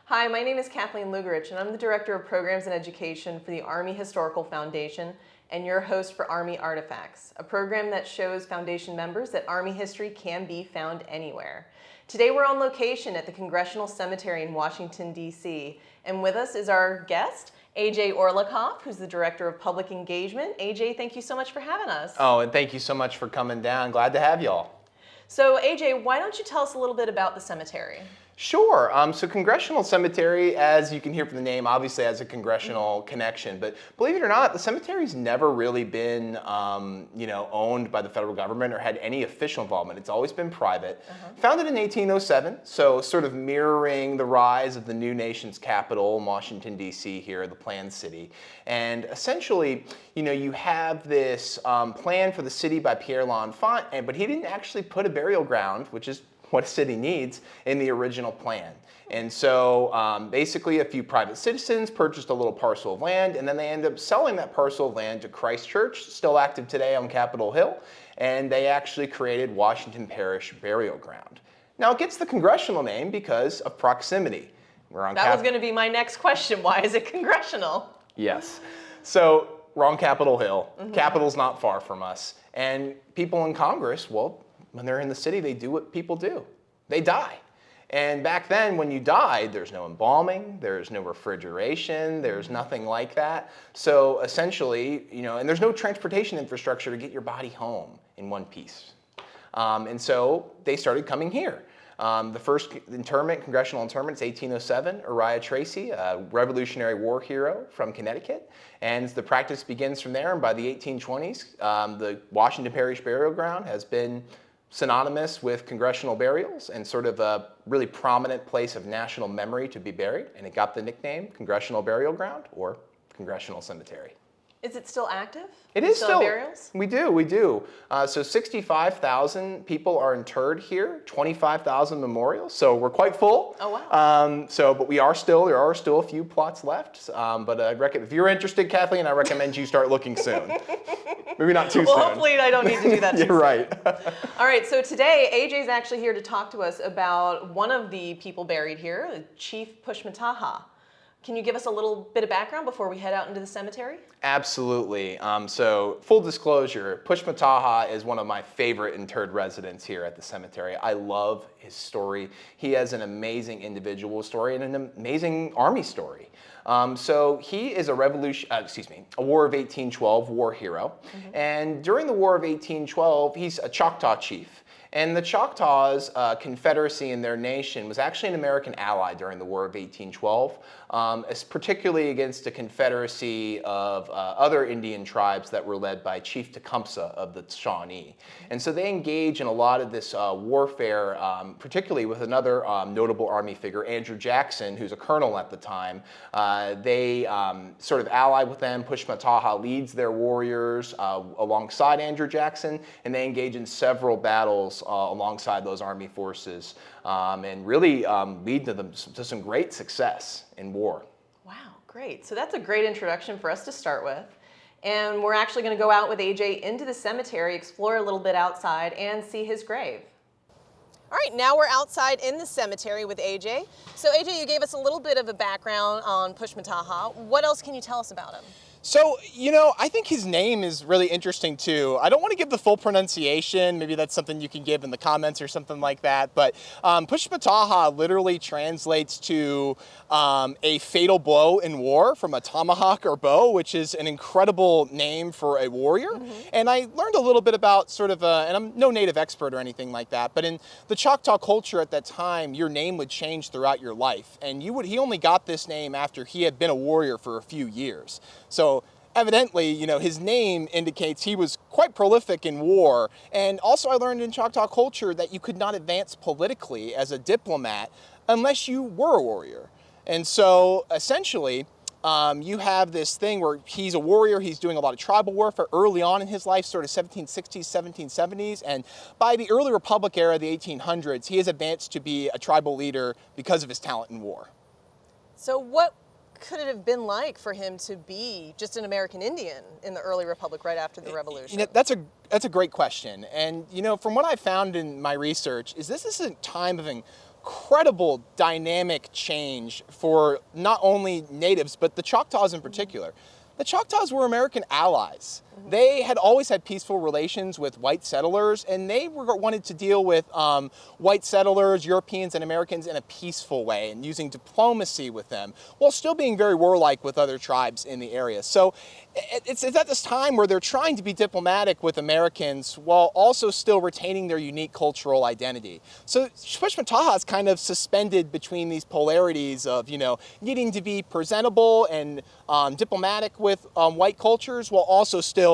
Hi, my name is Kathleen Lugerich, and I'm the Director of Programs and Education for the Army Historical Foundation and your host for Army Artifacts, a program that shows Foundation members that Army history can be found anywhere. Today we're on location at the Congressional Cemetery in Washington, D.C., and with us is our guest, A.J. Orlikoff, who's the Director of Public Engagement. A.J., thank you so much for having us. Oh, and thank you so much for coming down. Glad to have y'all. So, A.J., why don't you tell us a little bit about the cemetery? Sure. So Congressional Cemetery, as you can hear from the name, obviously has a congressional connection. But believe it or not, the cemetery's never really been, owned by the federal government or had any official involvement. It's always been private. Founded in 1807, so sort of mirroring the rise of the new nation's capital in Washington, D.C. here, the planned city. And essentially, you have this plan for the city by Pierre L'Enfant, but he didn't actually put a burial ground, which is what a city needs, in the original plan. And so basically a few private citizens purchased a little parcel of land, and then they ended up selling that parcel of land to Christ Church, still active today on Capitol Hill, and they actually created Washington Parish Burial Ground. Now it gets the congressional name because of proximity. That was going to be my next question. Why is it congressional? Yes. So we're on Capitol Hill. Capitol's not far from us. And people in Congress, well, when they're in the city, they do what people do. They die. And back then, when you died, there's no embalming, there's no refrigeration, there's nothing like that. So essentially, and there's no transportation infrastructure to get your body home in one piece. And so they started coming here. The first congressional interment is 1807. Uriah Tracy, a Revolutionary War hero from Connecticut. And the practice begins from there. And by the 1820s, the Washington Parish Burial Ground has been synonymous with congressional burials and sort of a really prominent place of national memory to be buried. And it got the nickname Congressional Burial Ground or Congressional Cemetery. Is it still active? It is still. Burials? We do. So 65,000 people are interred here, 25,000 memorials. So we're quite full. Oh, wow. But there are still a few plots left. But if you're interested, Kathleen, I recommend you start looking soon. Maybe not too soon. Well, hopefully I don't need to do that too You're right. All right, so today AJ's actually here to talk to us about one of the people buried here, Chief Pushmataha. Can you give us a little bit of background before we head out into the cemetery? Absolutely. So full disclosure, Pushmataha is one of my favorite interred residents here at the cemetery. I love his story. He has an amazing individual story and an amazing Army story. So he is a War of 1812 war hero. And during the War of 1812, he's a Choctaw chief. And the Choctaws Confederacy in their nation was actually an American ally during the War of 1812, particularly against a confederacy of other Indian tribes that were led by Chief Tecumseh of the Shawnee. And so they engage in a lot of this warfare, particularly with another notable Army figure, Andrew Jackson, who's a colonel at the time. They sort of ally with them. Pushmataha leads their warriors alongside Andrew Jackson, and they engage in several battles alongside those Army forces and really lead to some great success in war. Wow, great. So that's a great introduction for us to start with. And we're actually going to go out with AJ into the cemetery, explore a little bit outside, and see his grave. All right, now we're outside in the cemetery with AJ. So AJ, you gave us a little bit of a background on Pushmataha. What else can you tell us about him? So, I think his name is really interesting too. I don't want to give the full pronunciation. Maybe that's something you can give in the comments or something like that. But Pushmataha literally translates to a fatal blow in war from a tomahawk or bow, which is an incredible name for a warrior. And I learned a little bit about and I'm no native expert or anything like that, but in the Choctaw culture at that time, your name would change throughout your life. And he only got this name after he had been a warrior for a few years. So evidently, his name indicates he was quite prolific in war. And also I learned in Choctaw culture that you could not advance politically as a diplomat unless you were a warrior. And so essentially, you have this thing where he's a warrior, he's doing a lot of tribal warfare early on in his life, sort of 1760s, 1770s, and by the early Republic era, the 1800s, he has advanced to be a tribal leader because of his talent in war. So what could it have been like for him to be just an American Indian in the early Republic right after the Revolution? That's a great question. And, from what I found in my research, this is a time of incredible dynamic change for not only natives, but the Choctaws in particular. The Choctaws were American allies. They had always had peaceful relations with white settlers, and they wanted to deal with white settlers, Europeans, and Americans in a peaceful way and using diplomacy with them, while still being very warlike with other tribes in the area. So it's at this time where they're trying to be diplomatic with Americans while also still retaining their unique cultural identity. So Pushmataha is kind of suspended between these polarities of, needing to be presentable and diplomatic with white cultures while also still,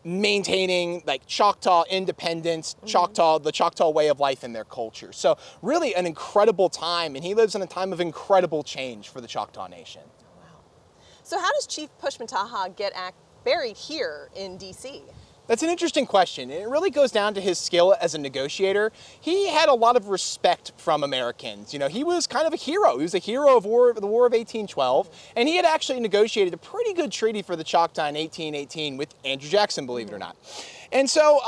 maintaining like Choctaw independence, the Choctaw way of life in their culture. So really an incredible time, and he lives in a time of incredible change for the Choctaw Nation. Wow. So how does Chief Pushmataha get buried here in D.C.? That's an interesting question. It really goes down to his skill as a negotiator. He had a lot of respect from Americans. He was kind of a hero. He was a hero of the War of 1812, and he had actually negotiated a pretty good treaty for the Choctaw in 1818 with Andrew Jackson, believe it or not. And so,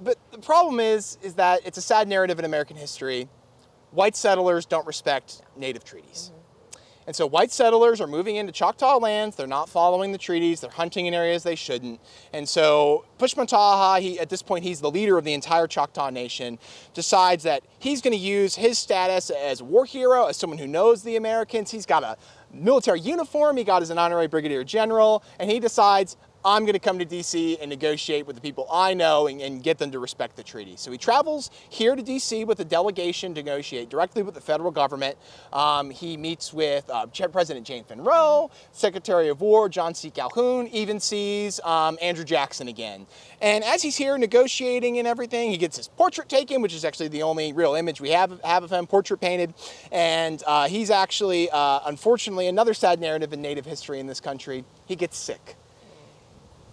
but the problem is that it's a sad narrative in American history. White settlers don't respect Native treaties. And so white settlers are moving into Choctaw lands. They're not following the treaties. They're hunting in areas they shouldn't. And so Pushmataha, at this point, he's the leader of the entire Choctaw Nation, decides that he's going to use his status as a war hero, as someone who knows the Americans. He's got a military uniform. He got as an honorary brigadier general. And he decides, I'm going to come to D.C. and negotiate with the people I know and get them to respect the treaty. So he travels here to D.C. with a delegation to negotiate directly with the federal government. He meets with President James Monroe, Secretary of War John C. Calhoun, even sees Andrew Jackson again. And as he's here negotiating and everything, he gets his portrait taken, which is actually the only real image we have of him, portrait painted. And he's actually, unfortunately, another sad narrative in Native history in this country, he gets sick.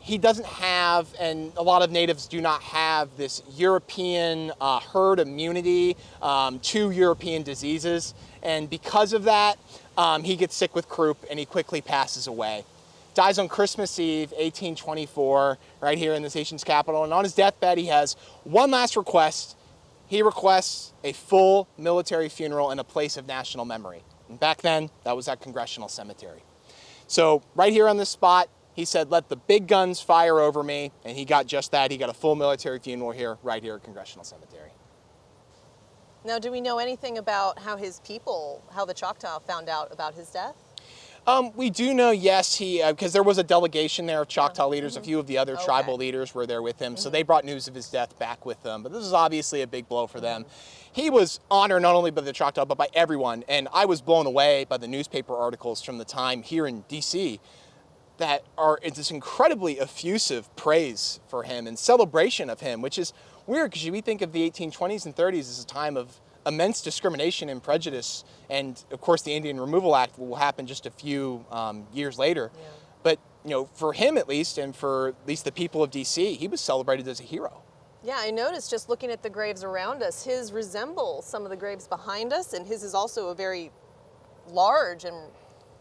He doesn't have, and a lot of natives do not have, this European herd immunity to European diseases. And because of that, he gets sick with croup and he quickly passes away. Dies on Christmas Eve, 1824, right here in this nation's capital. And on his deathbed, he has one last request. He requests a full military funeral in a place of national memory. And back then, that was at Congressional Cemetery. So right here on this spot, he said, let the big guns fire over me, and he got just that. He got a full military funeral here, right here at Congressional Cemetery. Now, do we know anything about how the Choctaw found out about his death? We do know, yes, because there was a delegation there of Choctaw leaders. A few of the other tribal leaders were there with him, so they brought news of his death back with them. But this is obviously a big blow for them. He was honored not only by the Choctaw, but by everyone. And I was blown away by the newspaper articles from the time here in D.C. that are this incredibly effusive praise for him and celebration of him, which is weird because we think of the 1820s and 30s as a time of immense discrimination and prejudice. And of course, the Indian Removal Act will happen just a few years later. Yeah. But for him at least, and for at least the people of D.C., he was celebrated as a hero. Yeah, I noticed just looking at the graves around us, his resembles some of the graves behind us, and his is also a very large and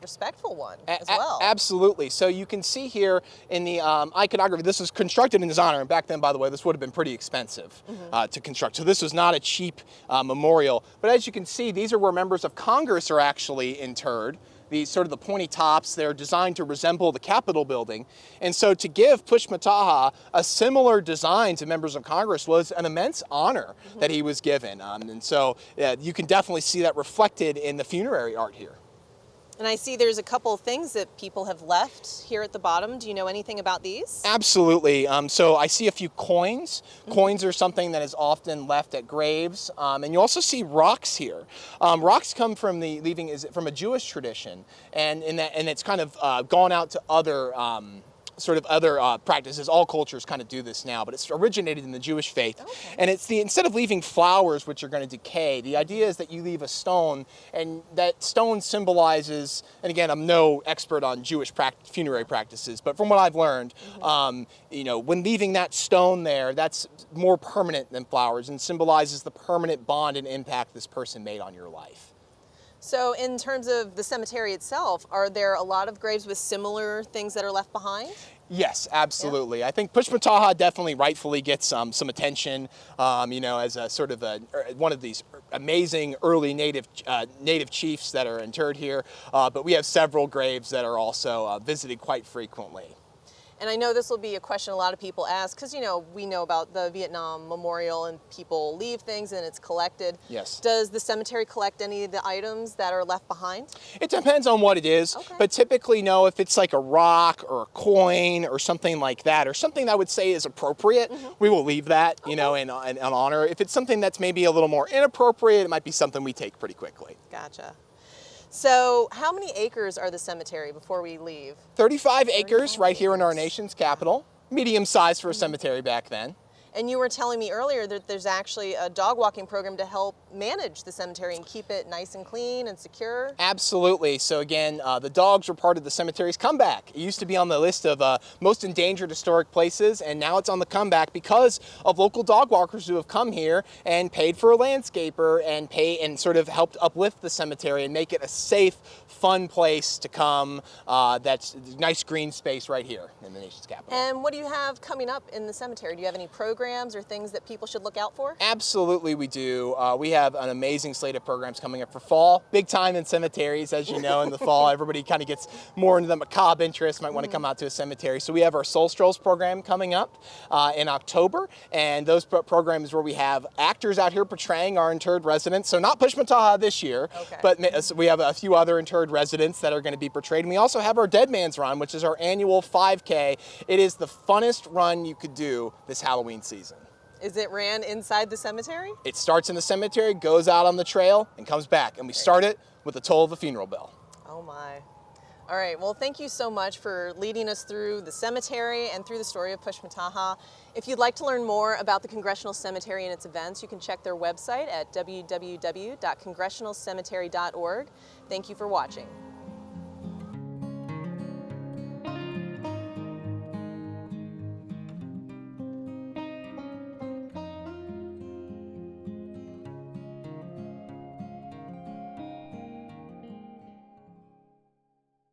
respectful one as well. Absolutely. So you can see here in the iconography, this was constructed in his honor, and back then, by the way, this would have been pretty expensive to construct. So this was not a cheap memorial. But as you can see, these are where members of Congress are actually interred. These sort of the pointy tops, they're designed to resemble the Capitol building. And so to give Pushmataha a similar design to members of Congress was an immense honor that he was given. And so you can definitely see that reflected in the funerary art here. And I see there's a couple of things that people have left here at the bottom. Do you know anything about these? Absolutely. So I see a few coins. Coins are something that is often left at graves. And you also see rocks here. Rocks come from from a Jewish tradition, and it's kind of gone out to other practices. All cultures kind of do this now, but it's originated in the Jewish faith. Okay. And it's instead of leaving flowers, which are going to decay, the idea is that you leave a stone, and that stone symbolizes, and again, I'm no expert on Jewish funerary practices, but from what I've learned, when leaving that stone there, that's more permanent than flowers and symbolizes the permanent bond and impact this person made on your life. So in terms of the cemetery itself, are there a lot of graves with similar things that are left behind? Yes, absolutely. I think Pushmataha definitely rightfully gets some attention, as a sort of one of these amazing early native chiefs that are interred here. But we have several graves that are also visited quite frequently. And I know this will be a question a lot of people ask because, we know about the Vietnam Memorial and people leave things and it's collected. Yes. Does the cemetery collect any of the items that are left behind? It depends on what it is, Okay. but typically, no, if it's like a rock or a coin or something like that, or something that I would say is appropriate, we will leave that, in honor. If it's something that's maybe a little more inappropriate, it might be something we take pretty quickly. Gotcha. So how many acres are the cemetery before we leave? 35 acres right here in our nation's capital, medium size for a cemetery back then. And you were telling me earlier that there's actually a dog walking program to help manage the cemetery and keep it nice and clean and secure. Absolutely. So again, the dogs were part of the cemetery's comeback. It used to be on the list of most endangered historic places, and now it's on the comeback because of local dog walkers who have come here and paid for a landscaper and sort of helped uplift the cemetery and make it a safe, fun place to come. That's nice green space right here in the nation's capital. And what do you have coming up in the cemetery? Do you have any programs or things that people should look out for? Absolutely, we do. We have an amazing slate of programs coming up for fall. Big time in cemeteries, as you know, in the fall. Everybody kind of gets more into the macabre interest, might want to come out to a cemetery. So we have our Soul Strolls program coming up in October, and those programs where we have actors out here portraying our interred residents. So not Pushmataha this year, but we have a few other interred residents that are going to be portrayed. And we also have our Dead Man's Run, which is our annual 5K. It is the funnest run you could do this Halloween season. Is it ran inside the cemetery? It starts in the cemetery, goes out on the trail, and comes back. And we start it with the toll of a funeral bell. Oh my. All right, well, thank you so much for leading us through the cemetery and through the story of Pushmataha. If you'd like to learn more about the Congressional Cemetery and its events, you can check their website at www.congressionalcemetery.org. Thank you for watching.